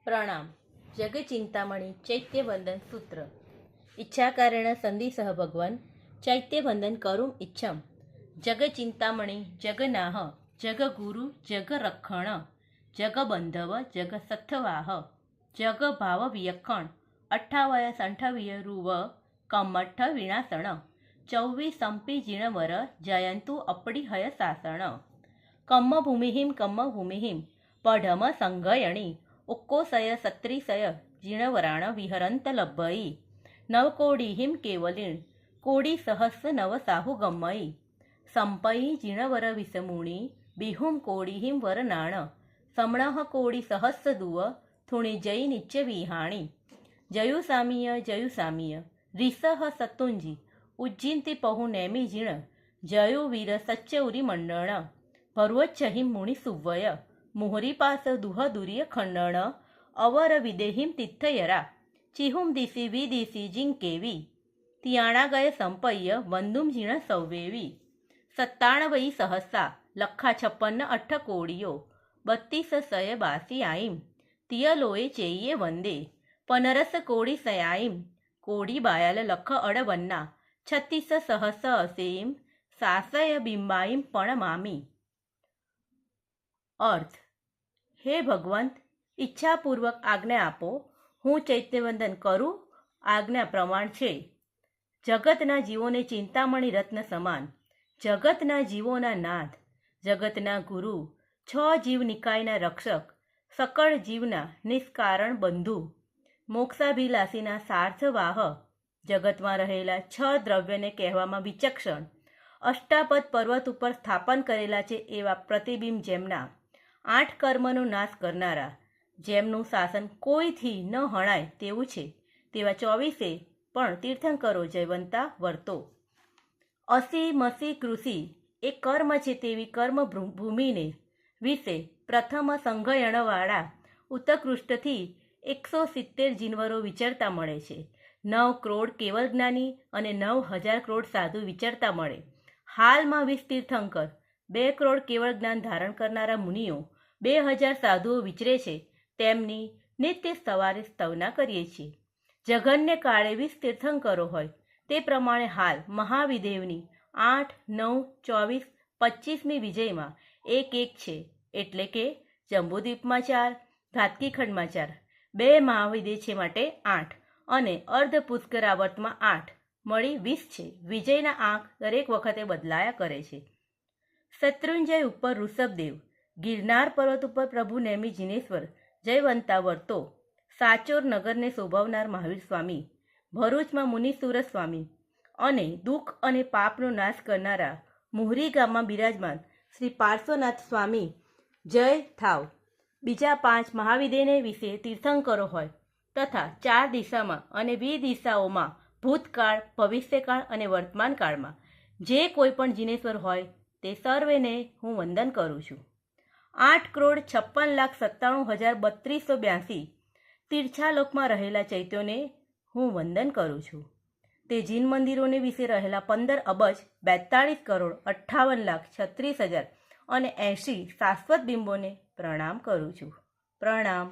प्रणाम। जगचिंतामणि चैत्यवंदन सूत्र। इच्छाकारेण संधिसह भगवान चैत्यवंदन करुम इच्छम। जगचिंतामणि जगनाह जगगुरु जगरक्षण जगबंधव जगसत्थवाह जगभाव वियखण 28 संठवीय रुव कमठ विनाशण 24 संपी जीणवर जयंतु अपड़ी हय सासण कम्मभूमिहिं पढम संघयणी उक्कोसय सत्रिसय जीणवराण विहरंत लब्बई नवकोडीहिं केवलीण कोडी सहस्र नवसाहु गम्मई संपई जीणवर विसमुणी बिहुम कोडीहिं वरनाण समणः कोडी सहस्र दुव थुणी जई नित्य विहाणी जयुसामीय रिसह सतुंजी उज्जिंती पहु नेमी जीण जयु वीर सच्च उरी मंडण भर्वच्छहिं मुनि सुव्वय मुहरी पास दुह दुर्य खंडण अवर विदेहिं तिथयरा चिहुम दिसी विदिसी जिंकेवी तियाणा गय संपय्य वंदुम जीण सौवेवी 97 सहसा लखा 56 अठ कोडियो 32 सय 82 आईम तिय लोए चेये वंदे पनरस कोडी सयाईम कोडी बायाल लख अडवन्ना 36 सहस असेईम सासय बिंबाईम पण मामी। अर्थ। हे भगवंत, ઈચ્છાપૂર્વક આજ્ઞા આપો, હું ચૈત્યવંદન કરું આજ્ઞા પ્રમાણ છે। જગતના જીવોને ચિંતામણી રત્ન સમાન, જગતના જીવોના નાથ, જગતના ગુરુ, 6 જીવ નિકાયના રક્ષક, સકળ જીવના નિષ્કારણ બંધુ, મોક્ષાભિલાષીના સાર્થવાહ, જગતમાં રહેલા 6 દ્રવ્યને કહેવામાં વિચક્ષણ, અષ્ટાપદ પર્વત ઉપર સ્થાપન કરેલા છે એવા પ્રતિબિંબ જેમના, 8 કર્મનો નાશ કરનારા, જેમનું શાસન કોઈથી ન હણાય તેવું છે તેવા 24 પણ તીર્થંકરો જયવંતા વર્તો। અસી મસી કૃષિ એ કર્મ છે તેવી કર્મ ભૂમિને વિશે પ્રથમ સંઘયણવાળા ઉત્કૃષ્ટથી 170 જીનવરો વિચરતા મળે છે। 9 કરોડ કેવલ જ્ઞાની અને 9000 કરોડ સાધુ વિચરતા મળે। હાલમાં 20 તીર્થંકર, 2 કરોડ કેવળ જ્ઞાન ધારણ કરનારા મુનિઓ, 2000 સાધુઓ વિચરે છે, તેમની નિત્ય સવારે સ્તવના કરીએ છીએ। જઘન્ય કાળે 20 તીર્થંકરો હોય તે પ્રમાણે હાલ મહાવિદેવની 8, 9, 24, 25મી વિજયમાં એક છે, એટલે કે જંબુદ્વીપમાં 4, ઘાતકીખંડમાં 4, 2 મહાવિદેય છે માટે 8 અને અર્ધ પુષ્કરાવર્તમાં 8 મળી 20 છે। વિજયના આંક દરેક વખતે બદલાયા કરે છે। શત્રુંજય ઉપર ઋષભદેવ, ગિરનાર પર્વત ઉપર પ્રભુ નેમી જીનેશ્વર જયવંતા વર્તો, સાચોર નગરને શોભાવનાર મહાવીર સ્વામી, ભરૂચમાં મુનિસુર સ્વામી અને દુઃખ અને પાપનો નાશ કરનારા મુહરી ગામમાં બિરાજમાન શ્રી પાર્શ્વનાથ સ્વામી જય થાવ। બીજા 5 મહાવિદેયને વિશે તીર્થંકરો હોય તથા 4 દિશામાં અને 20 દિશાઓમાં ભૂતકાળ, ભવિષ્યકાળ અને વર્તમાન કાળમાં જે કોઈ પણ જીનેશ્વર હોય તે સર્વેને હું વંદન કરું છું। 8,56,97,3282 તીર્છાલોકમાં રહેલા ચૈત્યોને હું વંદન કરું છું। તે જીન મંદિરોને વિશે રહેલા 15 અબજ 42 કરોડ 58,36,000 અને 80 શાશ્વત બિંબોને પ્રણામ કરું છું। પ્રણામ।